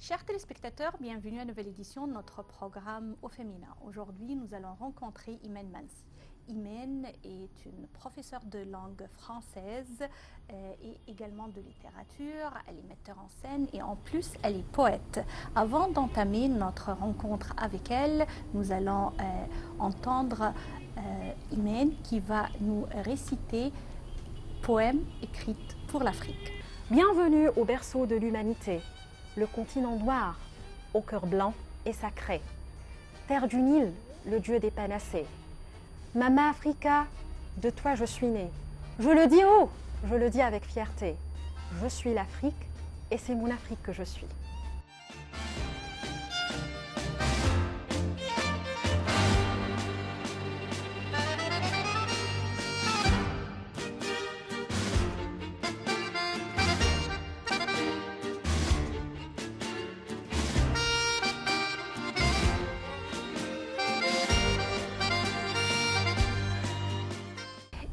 Chers téléspectateurs, bienvenue à une nouvelle édition de notre programme au féminin. Aujourd'hui, nous allons rencontrer Imen Mansi. Imen est une professeure de langue française et également de littérature. Elle est metteur en scène et en plus, elle est poète. Avant d'entamer notre rencontre avec elle, nous allons entendre Imen qui va nous réciter poème écrit pour l'Afrique. Bienvenue au berceau de l'humanité, le continent noir, au cœur blanc et sacré. Terre du Nil, le dieu des panacées. Mama Africa, de toi je suis née. Je le dis haut, je le dis avec fierté. Je suis l'Afrique et c'est mon Afrique que je suis.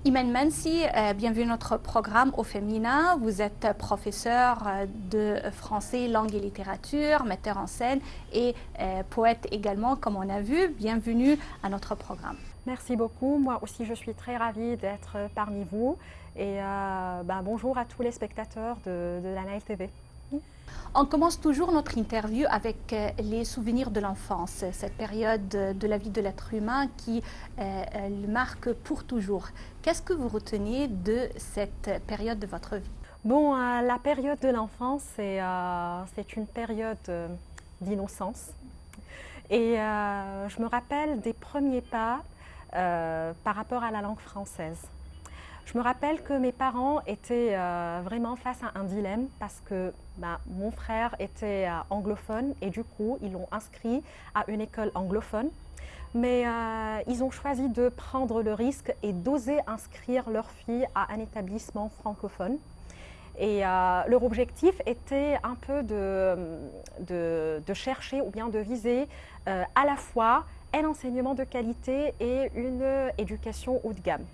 Imen Mansi, bienvenue à notre programme au féminin. Vous êtes professeur de français, langue et littérature, metteur en scène et poète également, comme on a vu. Bienvenue à notre programme. Merci beaucoup. Moi aussi, je suis très ravie d'être parmi vous. Et bonjour à tous les spectateurs de la Nile TV. On commence toujours notre interview avec les souvenirs de l'enfance, cette période de la vie de l'être humain qui le marque pour toujours. Qu'est-ce que vous retenez de cette période de votre vie? Bon, la période de l'enfance, c'est une période d'innocence. Et je me rappelle des premiers pas par rapport à la langue française. Je me rappelle que mes parents étaient vraiment face à un dilemme parce que mon frère était anglophone et du coup, ils l'ont inscrit à une école anglophone. Mais ils ont choisi de prendre le risque et d'oser inscrire leur fille à un établissement francophone. Et leur objectif était un peu de chercher ou bien de viser à la fois un enseignement de qualité et une éducation haut de gamme.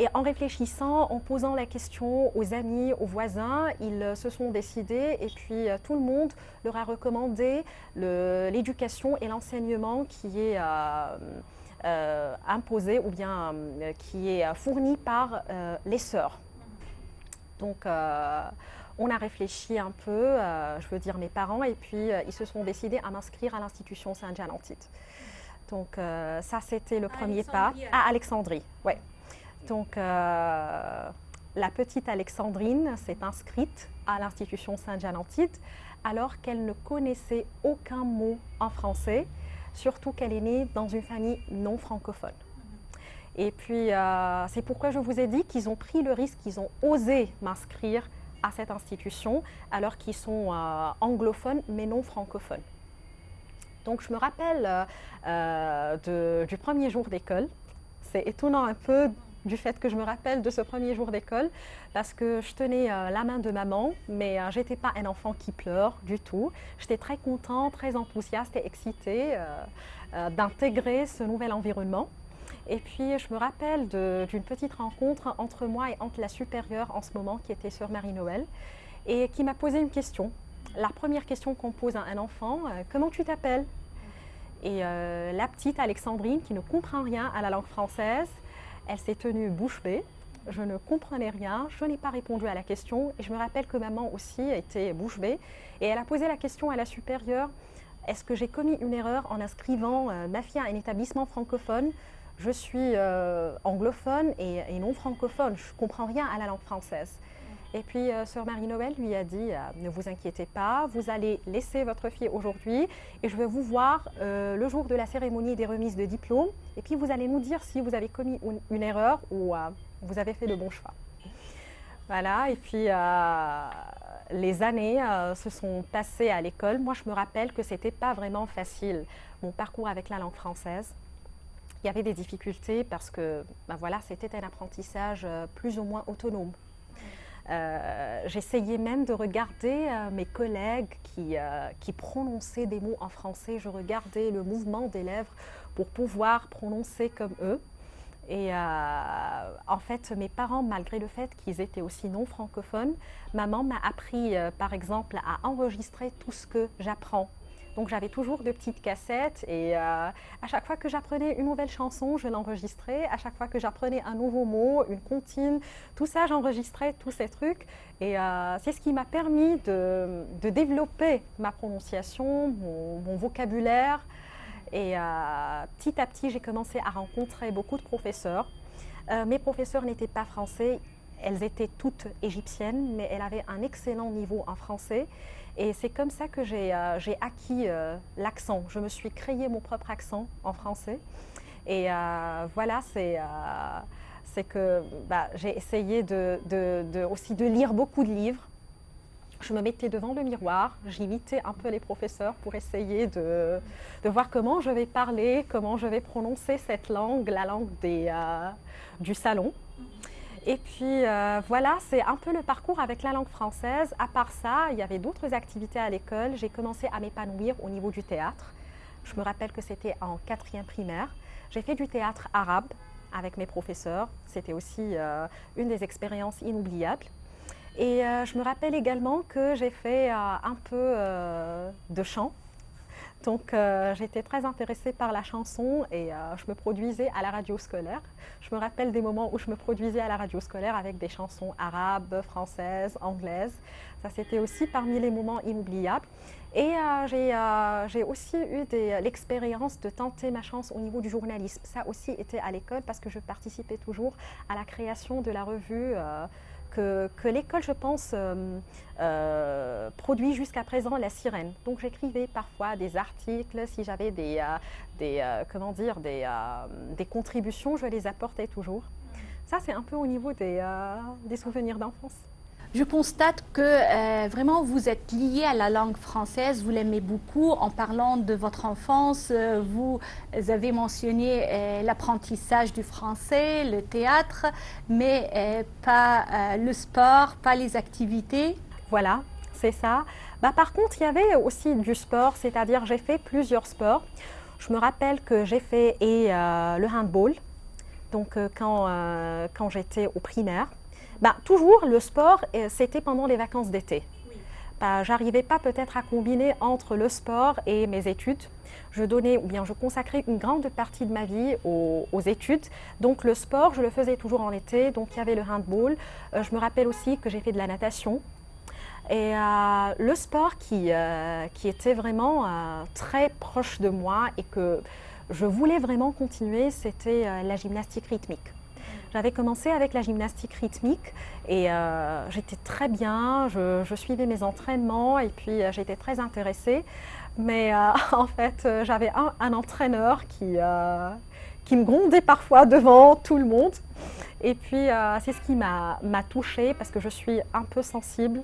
Et en réfléchissant, en posant la question aux amis, aux voisins, ils se sont décidés et puis tout le monde leur a recommandé l'éducation et l'enseignement qui est imposé ou bien qui est fourni par les sœurs. Donc on a réfléchi un peu, je veux dire mes parents, et puis ils se sont décidés à m'inscrire à l'institution Saint-Jean-en-Tite. Donc ça c'était le premier pas à Alexandrie. Ouais. Donc, la petite Alexandrine s'est inscrite à l'institution Saint-Jean-en-Tite alors qu'elle ne connaissait aucun mot en français, surtout qu'elle est née dans une famille non francophone. Et puis, c'est pourquoi je vous ai dit qu'ils ont pris le risque, qu'ils ont osé m'inscrire à cette institution alors qu'ils sont anglophones mais non francophones. Donc, je me rappelle du premier jour d'école. C'est étonnant un peu du fait que je me rappelle de ce premier jour d'école parce que je tenais la main de maman, mais je n'étais pas un enfant qui pleure du tout. J'étais très contente, très enthousiaste et excitée d'intégrer ce nouvel environnement. Et puis je me rappelle d'une petite rencontre entre moi et entre la supérieure en ce moment qui était sœur Marie-Noël et qui m'a posé une question. La première question qu'on pose à un enfant, comment tu t'appelles? Et la petite Alexandrine qui ne comprend rien à la langue française, elle s'est tenue bouche bée, je ne comprenais rien, je n'ai pas répondu à la question et je me rappelle que maman aussi était bouche bée et elle a posé la question à la supérieure, est-ce que j'ai commis une erreur en inscrivant ma fille à un établissement francophone? Je suis anglophone et non francophone, je ne comprends rien à la langue française. Et puis, sœur Marie-Noël lui a dit, ne vous inquiétez pas, vous allez laisser votre fille aujourd'hui et je vais vous voir le jour de la cérémonie des remises de diplôme. Et puis, vous allez nous dire si vous avez commis une erreur ou vous avez fait le bon choix. Voilà, et puis les années se sont passées à l'école. Moi, je me rappelle que ce n'était pas vraiment facile, mon parcours avec la langue française. Il y avait des difficultés parce que voilà, c'était un apprentissage plus ou moins autonome. J'essayais même de regarder mes collègues qui prononçaient des mots en français. Je regardais le mouvement des lèvres pour pouvoir prononcer comme eux. Et en fait, mes parents, malgré le fait qu'ils étaient aussi non francophones, maman m'a appris, par exemple, à enregistrer tout ce que j'apprends. Donc j'avais toujours de petites cassettes et à chaque fois que j'apprenais une nouvelle chanson, je l'enregistrais. À chaque fois que j'apprenais un nouveau mot, une comptine, tout ça, j'enregistrais tous ces trucs. Et c'est ce qui m'a permis de développer ma prononciation, mon vocabulaire. Et petit à petit, j'ai commencé à rencontrer beaucoup de professeurs. Mes professeurs n'étaient pas français, elles étaient toutes égyptiennes, mais elles avaient un excellent niveau en français. Et c'est comme ça que j'ai acquis l'accent. Je me suis créé mon propre accent en français. Et voilà, c'est que j'ai essayé aussi de lire beaucoup de livres. Je me mettais devant le miroir, j'imitais un peu les professeurs pour essayer de voir comment je vais parler, comment je vais prononcer cette langue, la langue du salon. Et puis voilà, c'est un peu le parcours avec la langue française. À part ça, il y avait d'autres activités à l'école. J'ai commencé à m'épanouir au niveau du théâtre. Je me rappelle que c'était en 4e primaire. J'ai fait du théâtre arabe avec mes professeurs. C'était aussi une des expériences inoubliables. Et je me rappelle également que j'ai fait un peu de chant. Donc j'étais très intéressée par la chanson et je me produisais à la radio scolaire. Je me rappelle des moments où je me produisais à la radio scolaire avec des chansons arabes, françaises, anglaises. Ça, c'était aussi parmi les moments inoubliables. Et j'ai aussi eu l'expérience de tenter ma chance au niveau du journalisme. Ça aussi était à l'école parce que je participais toujours à la création de la revue que l'école, je pense, produit jusqu'à présent, La Sirène. Donc j'écrivais parfois des articles, si j'avais des contributions, je les apportais toujours. Ça, c'est un peu au niveau des souvenirs d'enfance. Je constate que vraiment vous êtes lié à la langue française, vous l'aimez beaucoup. En parlant de votre enfance, vous avez mentionné l'apprentissage du français, le théâtre, mais pas le sport, pas les activités. Voilà, c'est ça. Par contre, il y avait aussi du sport, c'est-à-dire j'ai fait plusieurs sports. Je me rappelle que j'ai fait le handball, donc quand j'étais au primaire. Toujours le sport, c'était pendant les vacances d'été. Oui. J'arrivais pas peut-être à combiner entre le sport et mes études. Je consacrais une grande partie de ma vie aux études. Donc le sport, je le faisais toujours en été. Donc il y avait le handball. Je me rappelle aussi que j'ai fait de la natation. Et le sport qui était vraiment très proche de moi et que je voulais vraiment continuer, c'était la gymnastique rythmique. J'avais commencé avec la gymnastique rythmique et j'étais très bien, je suivais mes entraînements et puis j'étais très intéressée. Mais en fait, j'avais un entraîneur qui me grondait parfois devant tout le monde. Et puis c'est ce qui m'a touchée parce que je suis un peu sensible,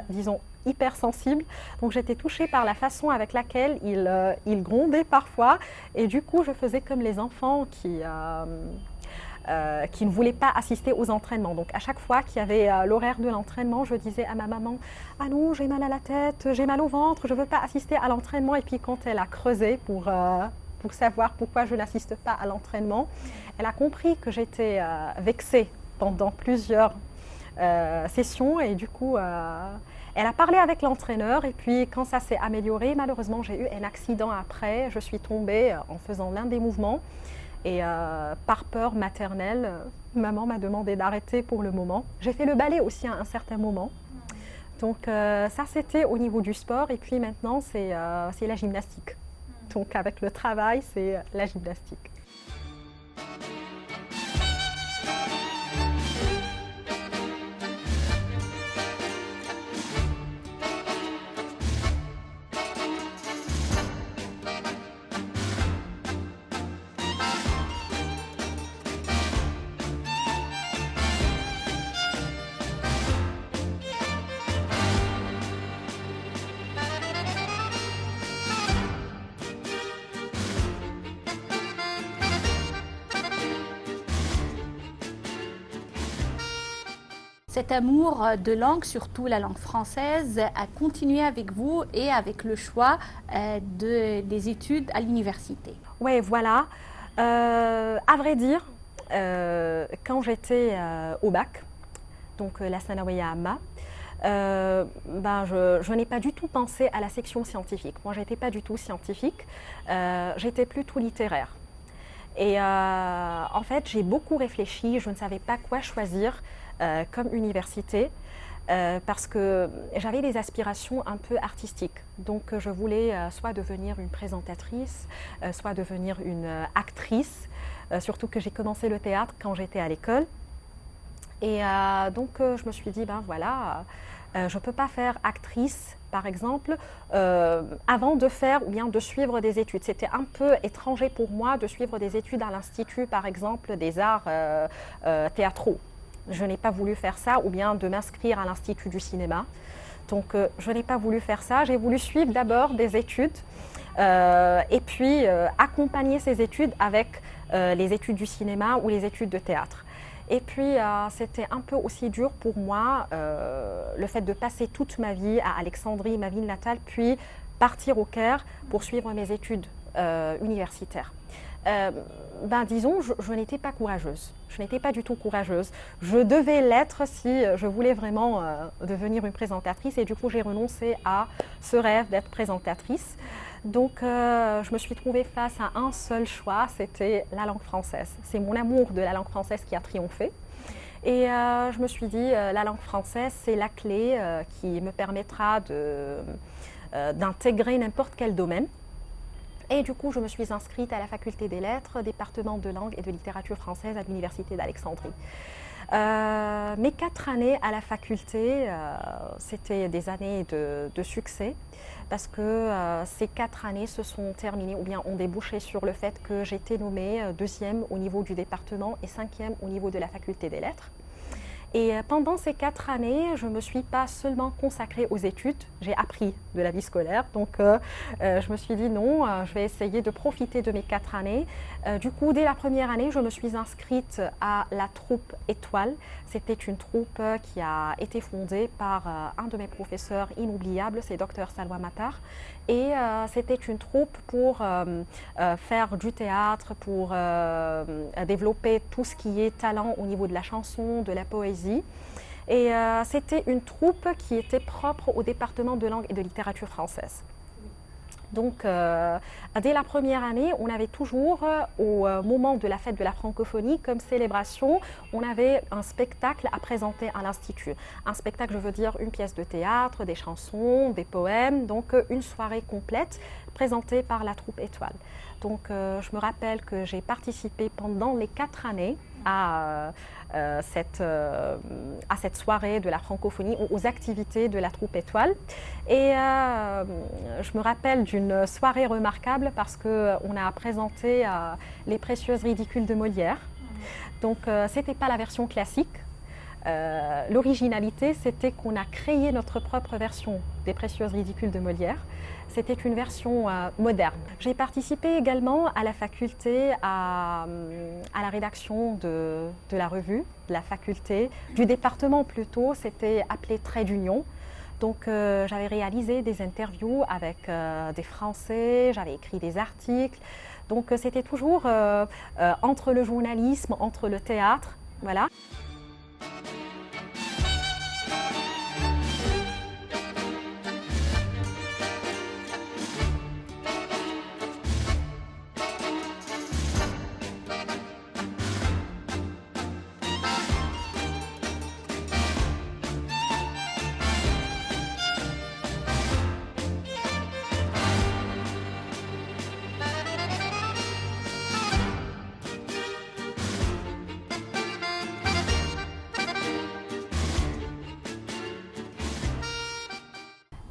disons hypersensible. Donc j'étais touchée par la façon avec laquelle il grondait parfois. Et du coup, je faisais comme les enfants qui ne voulaient pas assister aux entraînements. Donc à chaque fois qu'il y avait l'horaire de l'entraînement, je disais à ma maman « Ah non, j'ai mal à la tête, j'ai mal au ventre, je ne veux pas assister à l'entraînement ». Et puis quand elle a creusé pour savoir pourquoi je n'assiste pas à l'entraînement, elle a compris que j'étais vexée pendant plusieurs sessions et du coup elle a parlé avec l'entraîneur et puis quand ça s'est amélioré, malheureusement j'ai eu un accident après, je suis tombée en faisant l'un des mouvements. Et par peur maternelle, maman m'a demandé d'arrêter pour le moment. J'ai fait le ballet aussi à un certain moment. Donc ça, c'était au niveau du sport. Et puis maintenant, c'est la gymnastique. Donc avec le travail, c'est la gymnastique. Cet amour de langue, surtout la langue française, a continué avec vous et avec le choix des études à l'université. Oui, voilà. À vrai dire, quand j'étais au bac, donc la Sanawiya Amma, je n'ai pas du tout pensé à la section scientifique. Moi, je n'étais pas du tout scientifique, j'étais plutôt littéraire. Et en fait, j'ai beaucoup réfléchi, je ne savais pas quoi choisir comme université. Parce que j'avais des aspirations un peu artistiques. Donc je voulais soit devenir une présentatrice, soit devenir une actrice, surtout que j'ai commencé le théâtre quand j'étais à l'école. Et donc je me suis dit, ben voilà, je ne peux pas faire actrice, par exemple, avant de faire ou bien de suivre des études. C'était un peu étranger pour moi de suivre des études à l'Institut, par exemple, des arts théâtraux. Je n'ai pas voulu faire ça, ou bien de m'inscrire à l'Institut du cinéma. Donc, je n'ai pas voulu faire ça. J'ai voulu suivre d'abord des études et puis accompagner ces études avec les études du cinéma ou les études de théâtre. Et puis, c'était un peu aussi dur pour moi, le fait de passer toute ma vie à Alexandrie, ma ville natale, puis partir au Caire pour suivre mes études universitaires. Disons, je n'étais pas courageuse. Je n'étais pas du tout courageuse. Je devais l'être si je voulais vraiment devenir une présentatrice et du coup, j'ai renoncé à ce rêve d'être présentatrice. Donc, je me suis trouvée face à un seul choix, c'était la langue française. C'est mon amour de la langue française qui a triomphé. Et je me suis dit, la langue française, c'est la clé qui me permettra d'intégrer n'importe quel domaine. Et du coup, je me suis inscrite à la faculté des lettres, département de langue et de littérature française à l'université d'Alexandrie. Mes 4 années à la faculté, c'était des années de succès parce que ces 4 années se sont terminées ou bien ont débouché sur le fait que j'ai été nommée 2e au niveau du département et 5e au niveau de la faculté des lettres. Et pendant ces 4 années, je ne me suis pas seulement consacrée aux études, j'ai appris de la vie scolaire. Donc, je me suis dit non, je vais essayer de profiter de mes 4 années. Du coup, dès la première année, je me suis inscrite à la troupe Étoile. C'était une troupe qui a été fondée par un de mes professeurs inoubliables, c'est Dr Salwa Matar. Et c'était une troupe pour faire du théâtre, pour développer tout ce qui est talent au niveau de la chanson, de la poésie. Et c'était une troupe qui était propre au département de langue et de littérature française. Donc, dès la première année, on avait toujours, au moment de la fête de la francophonie, comme célébration, on avait un spectacle à présenter à l'Institut. Un spectacle, je veux dire, une pièce de théâtre, des chansons, des poèmes, donc une soirée complète présentée par la troupe Étoile. Donc, je me rappelle que j'ai participé pendant les 4 années à cette soirée de la francophonie, aux activités de la troupe Étoile. Et je me rappelle d'une soirée remarquable parce qu'on a présenté Les Précieuses ridicules de Molière. Donc, ce n'était pas la version classique. L'originalité, c'était qu'on a créé notre propre version des Précieuses ridicules de Molière. C'était une version moderne. J'ai participé également à la faculté, à la rédaction de la revue, de la faculté, du département plutôt, c'était appelé Trait d'Union. Donc j'avais réalisé des interviews avec des Français, j'avais écrit des articles. Donc c'était toujours entre le journalisme, entre le théâtre, voilà.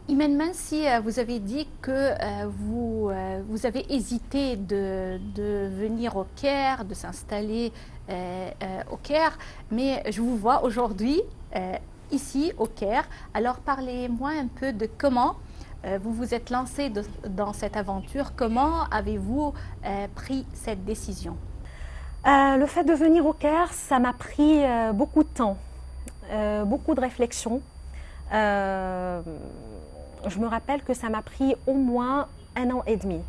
Imen Mansi, vous avez dit que vous avez hésité de venir au Caire, de s'installer au Caire, mais je vous vois aujourd'hui ici au Caire. Alors parlez-moi un peu de comment vous vous êtes lancé dans cette aventure, comment avez-vous pris cette décision? Le fait de venir au Caire, ça m'a pris beaucoup de temps, beaucoup de réflexion. Je me rappelle que ça m'a pris au moins 1 an et demi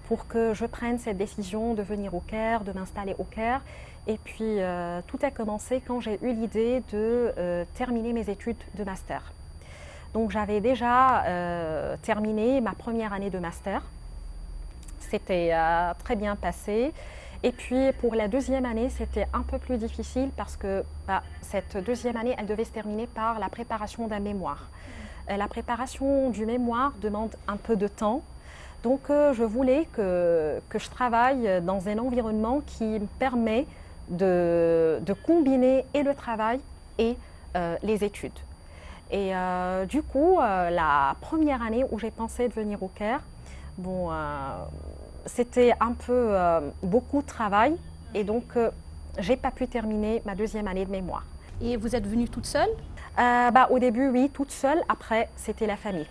pour que je prenne cette décision de venir au Caire, de m'installer au Caire. Et puis tout a commencé quand j'ai eu l'idée de terminer mes études de master. Donc j'avais déjà terminé ma première année de master. C'était très bien passé. Et puis pour la deuxième année, c'était un peu plus difficile parce que cette deuxième année, elle devait se terminer par la préparation d'un mémoire. La préparation du mémoire demande un peu de temps. Donc je voulais que je travaille dans un environnement qui me permet de combiner et le travail et les études. Et du coup, la première année où j'ai pensé de venir au Caire, bon, c'était un peu beaucoup de travail et donc j'ai pas pu terminer ma deuxième année de mémoire. Et vous êtes venue toute seule? Au début, oui, toute seule. Après, c'était la famille.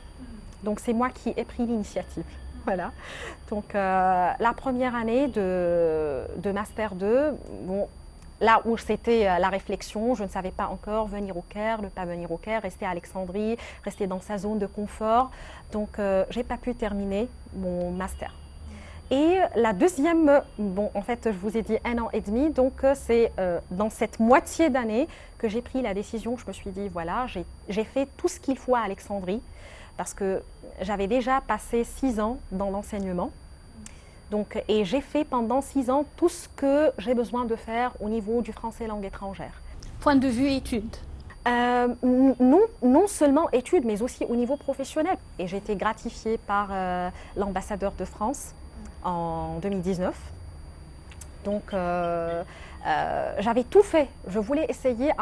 Donc c'est moi qui ai pris l'initiative. Voilà. Donc la première année de Master 2, bon, là où c'était la réflexion, je ne savais pas encore venir au Caire, ne pas venir au Caire, rester à Alexandrie, rester dans sa zone de confort. Donc j'ai pas pu terminer mon master. Et la deuxième, bon, en fait, je vous ai dit 1 an et demi, donc c'est dans cette moitié d'année que j'ai pris la décision. Je me suis dit, voilà, j'ai fait tout ce qu'il faut à Alexandrie, parce que j'avais déjà passé 6 ans dans l'enseignement. Donc, et j'ai fait pendant 6 ans tout ce que j'ai besoin de faire au niveau du français langue étrangère. Point de vue études? Non seulement études, mais aussi au niveau professionnel. Et j'ai été gratifiée par l'ambassadeur de France en 2019. Donc j'avais tout fait. Je voulais essayer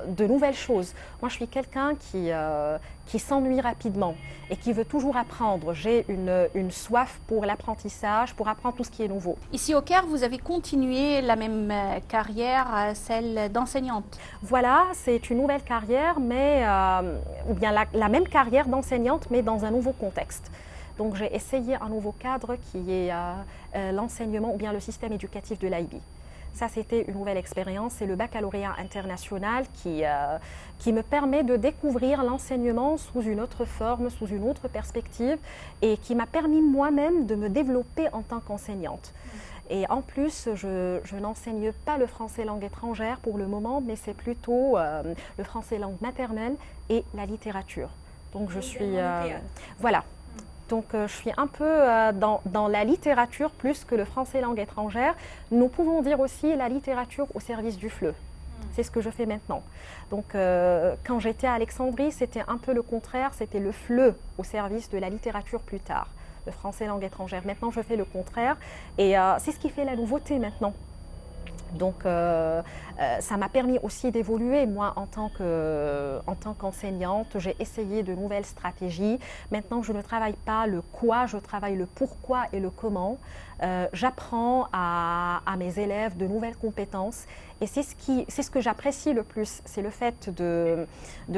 de nouvelles choses. Moi, je suis quelqu'un qui s'ennuie rapidement et qui veut toujours apprendre. J'ai une soif pour l'apprentissage, pour apprendre tout ce qui est nouveau. Ici au Caire, vous avez continué la même carrière, celle d'enseignante? Voilà, c'est une nouvelle carrière, mais ou bien la même carrière d'enseignante, mais dans un nouveau contexte. Donc j'ai essayé un nouveau cadre qui est l'enseignement ou bien le système éducatif de l'IB. Ça, c'était une nouvelle expérience. C'est le baccalauréat international qui me permet de découvrir l'enseignement sous une autre forme, sous une autre perspective et qui m'a permis moi-même de me développer en tant qu'enseignante. Et en plus, je n'enseigne pas le français langue étrangère pour le moment, mais c'est plutôt le français langue maternelle et la littérature. Donc je suis... voilà. Donc je suis un peu dans la littérature plus que le français langue étrangère. Nous pouvons dire aussi la littérature au service du FLE. C'est ce que je fais maintenant. Donc quand j'étais à Alexandrie, c'était un peu le contraire, c'était le FLE au service de la littérature plus tard, le français langue étrangère. Maintenant je fais le contraire et c'est ce qui fait la nouveauté maintenant. Donc ça m'a permis aussi d'évoluer. Moi, en tant qu'enseignante, j'ai essayé de nouvelles stratégies. Maintenant, je ne travaille pas le quoi, je travaille le pourquoi et le comment. J'apprends à mes élèves de nouvelles compétences. Et c'est ce que j'apprécie le plus, c'est le fait de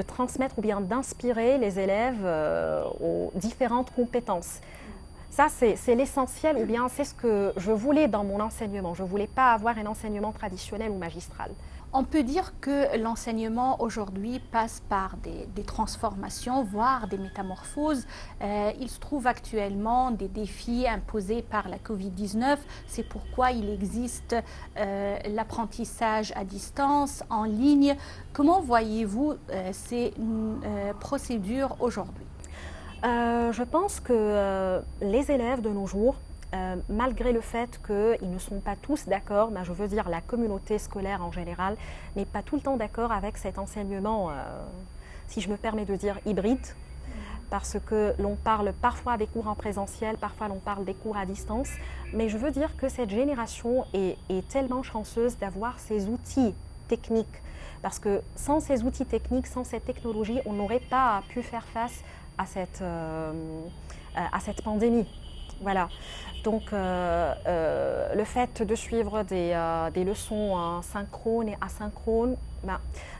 transmettre ou bien d'inspirer les élèves aux différentes compétences. Ça, c'est l'essentiel, ou bien c'est ce que je voulais dans mon enseignement. Je ne voulais pas avoir un enseignement traditionnel ou magistral. On peut dire que l'enseignement aujourd'hui passe par des transformations, voire des métamorphoses. Il se trouve actuellement des défis imposés par la Covid-19. C'est pourquoi il existe l'apprentissage à distance, en ligne. Comment voyez-vous ces procédures aujourd'hui ? Je pense que les élèves de nos jours, malgré le fait qu'ils ne sont pas tous d'accord, je veux dire la communauté scolaire en général, n'est pas tout le temps d'accord avec cet enseignement, si je me permets de dire hybride, parce que l'on parle parfois des cours en présentiel, parfois l'on parle des cours à distance, mais je veux dire que cette génération est tellement chanceuse d'avoir ces outils techniques, parce que sans ces outils techniques, sans cette technologie, on n'aurait pas pu faire face à cette pandémie. Voilà. Donc le fait de suivre des leçons synchrones et asynchrones,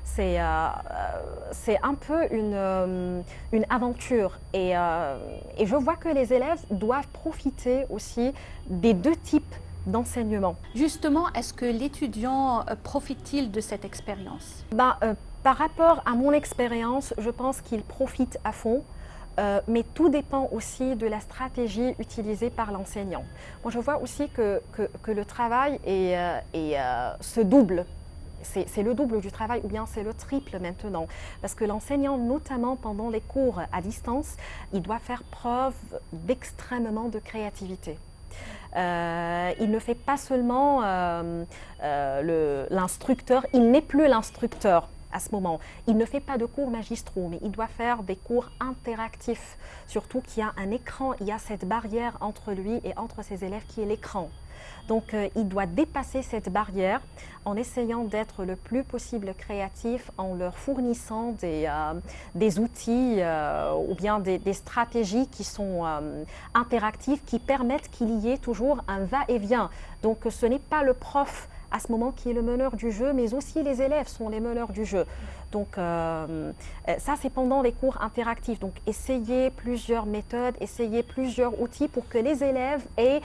c'est un peu une aventure. Et je vois que les élèves doivent profiter aussi des deux types d'enseignement. Justement, est-ce que l'étudiant profite-t-il de cette expérience ? Par rapport à mon expérience, je pense qu'il profite à fond. mais tout dépend aussi de la stratégie utilisée par l'enseignant. Moi, je vois aussi que le travail se double. C'est le double du travail ou bien c'est le triple maintenant. Parce que l'enseignant, notamment pendant les cours à distance, il doit faire preuve d'extrêmement de créativité. Il ne fait pas seulement l'instructeur, il n'est plus l'instructeur à ce moment. Il ne fait pas de cours magistraux, mais il doit faire des cours interactifs, surtout qu'il y a un écran, il y a cette barrière entre lui et entre ses élèves qui est l'écran. Donc il doit dépasser cette barrière en essayant d'être le plus possible créatif, en leur fournissant des outils ou bien des stratégies qui sont interactives, qui permettent qu'il y ait toujours un va-et-vient. Donc ce n'est pas le prof à ce moment qui est le meneur du jeu, mais aussi les élèves sont les meneurs du jeu. Donc ça, c'est pendant les cours interactifs. Donc essayez plusieurs méthodes, essayez plusieurs outils pour que les élèves aient,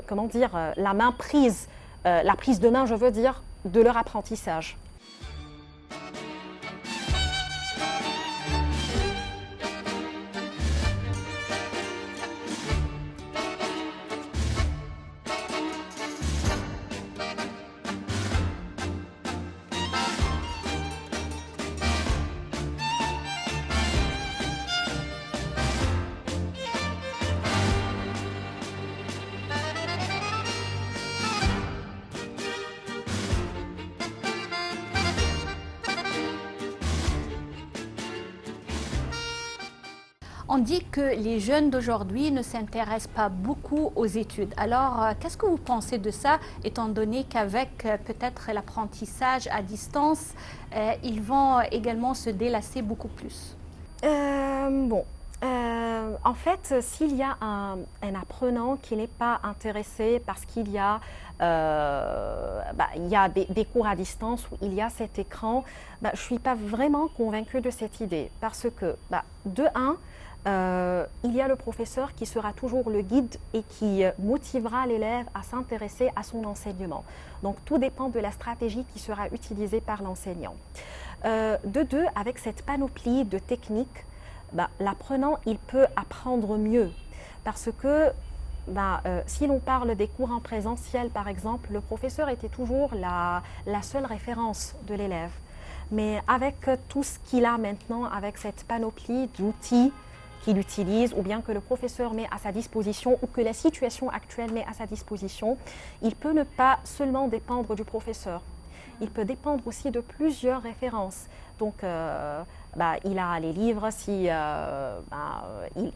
comment dire, la main prise, la prise de main, je veux dire, de leur apprentissage. On dit que les jeunes d'aujourd'hui ne s'intéressent pas beaucoup aux études. Alors, qu'est-ce que vous pensez de ça, étant donné qu'avec peut-être l'apprentissage à distance, ils vont également se délasser beaucoup plus? En fait, s'il y a un apprenant qui n'est pas intéressé parce qu'il y a, des cours à distance où il y a cet écran, je ne suis pas vraiment convaincue de cette idée parce que, de un, il y a le professeur qui sera toujours le guide et qui motivera l'élève à s'intéresser à son enseignement. Donc tout dépend de la stratégie qui sera utilisée par l'enseignant. De deux, avec cette panoplie de techniques, l'apprenant, il peut apprendre mieux parce que si l'on parle des cours en présentiel, par exemple, le professeur était toujours la seule référence de l'élève. Mais avec tout ce qu'il a maintenant, avec cette panoplie d'outils qu'il utilise ou bien que le professeur met à sa disposition ou que la situation actuelle met à sa disposition, il peut ne pas seulement dépendre du professeur. Il peut dépendre aussi de plusieurs références. Donc, il a les livres,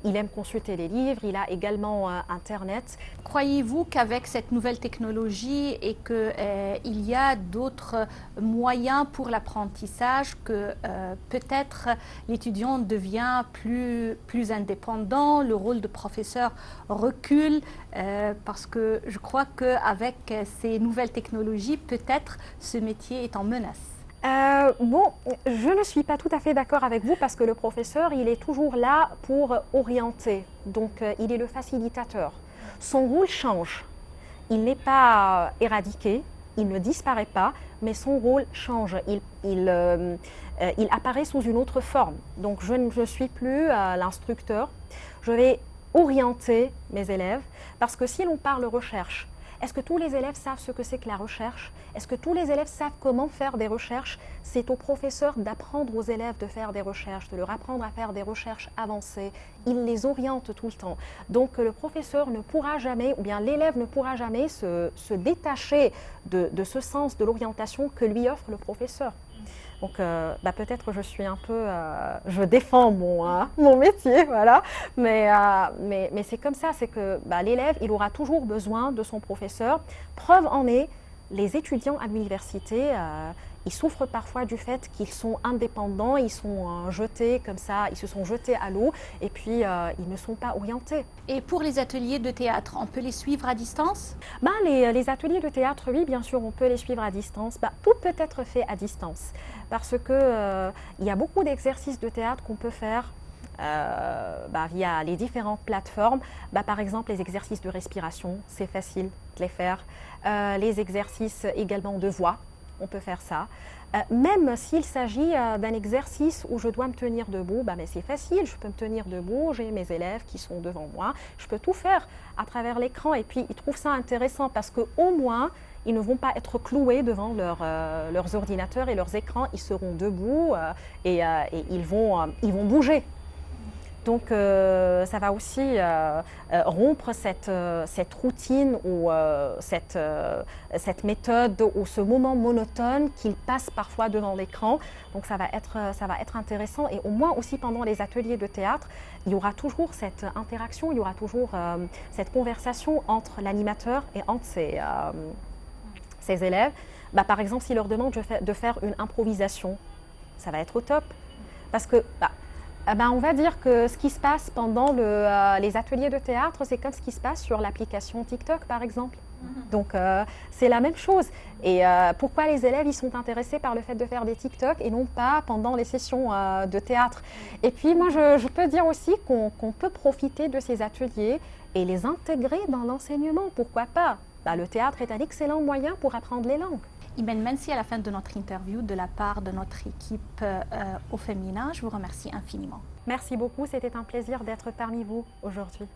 il aime consulter les livres, il a également Internet. Croyez-vous qu'avec cette nouvelle technologie et qu'il y a d'autres moyens pour l'apprentissage, que peut-être l'étudiant devient plus indépendant, le rôle de professeur recule, parce que je crois qu'avec ces nouvelles technologies, peut-être ce métier est en menace? Je ne suis pas tout à fait d'accord avec vous parce que le professeur, il est toujours là pour orienter. Donc, il est le facilitateur. Son rôle change. Il n'est pas éradiqué, il ne disparaît pas, mais son rôle change. Il apparaît sous une autre forme. Donc, je ne suis plus l'instructeur. Je vais orienter mes élèves parce que si l'on parle recherche, est-ce que tous les élèves savent ce que c'est que la recherche? Est-ce que tous les élèves savent comment faire des recherches? C'est au professeur d'apprendre aux élèves de faire des recherches, de leur apprendre à faire des recherches avancées. Il les oriente tout le temps. Donc le professeur ne pourra jamais, ou bien l'élève ne pourra jamais se détacher de ce sens de l'orientation que lui offre le professeur. Donc peut-être je suis un peu, je défends mon métier, voilà, mais c'est comme ça, c'est que l'élève, il aura toujours besoin de son professeur. Preuve en est, les étudiants à l'université, ils souffrent parfois du fait qu'ils sont indépendants, ils sont jetés comme ça, ils se sont jetés à l'eau et puis ils ne sont pas orientés. Et pour les ateliers de théâtre, on peut les suivre à distance? Les ateliers de théâtre, oui, bien sûr, on peut les suivre à distance. Tout peut être fait à distance parce que il y a beaucoup d'exercices de théâtre qu'on peut faire via les différentes plateformes. Par exemple, les exercices de respiration, c'est facile de les faire. Les exercices également de voix, on peut faire ça. Même s'il s'agit d'un exercice où je dois me tenir debout, mais c'est facile, je peux me tenir debout, j'ai mes élèves qui sont devant moi, je peux tout faire à travers l'écran et puis ils trouvent ça intéressant parce qu'au moins, ils ne vont pas être cloués devant leurs ordinateurs et leurs écrans, ils seront debout et ils vont bouger. Donc ça va aussi rompre cette routine ou cette méthode ou ce moment monotone qu'ils passent parfois devant l'écran. Donc ça va être intéressant et au moins aussi pendant les ateliers de théâtre, il y aura toujours cette interaction, il y aura toujours cette conversation entre l'animateur et entre ses élèves. Par exemple, s'il leur demande de faire une improvisation, ça va être au top parce que on va dire que ce qui se passe pendant les ateliers de théâtre, c'est comme ce qui se passe sur l'application TikTok, par exemple. Donc, c'est la même chose. Et pourquoi les élèves ils sont intéressés par le fait de faire des TikTok et non pas pendant les sessions de théâtre? Et puis, moi, je peux dire aussi qu'on peut profiter de ces ateliers et les intégrer dans l'enseignement. Pourquoi pas? Le théâtre est un excellent moyen pour apprendre les langues. Imen Mansi, à la fin de notre interview, de la part de notre équipe au féminin, je vous remercie infiniment. Merci beaucoup, c'était un plaisir d'être parmi vous aujourd'hui.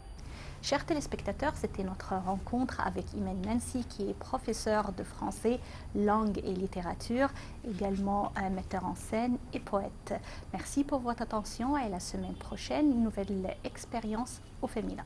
Chers téléspectateurs, c'était notre rencontre avec Imen Mansi, qui est professeur de français, langue et littérature, également un metteur en scène et poète. Merci pour votre attention et à la semaine prochaine, une nouvelle expérience au féminin.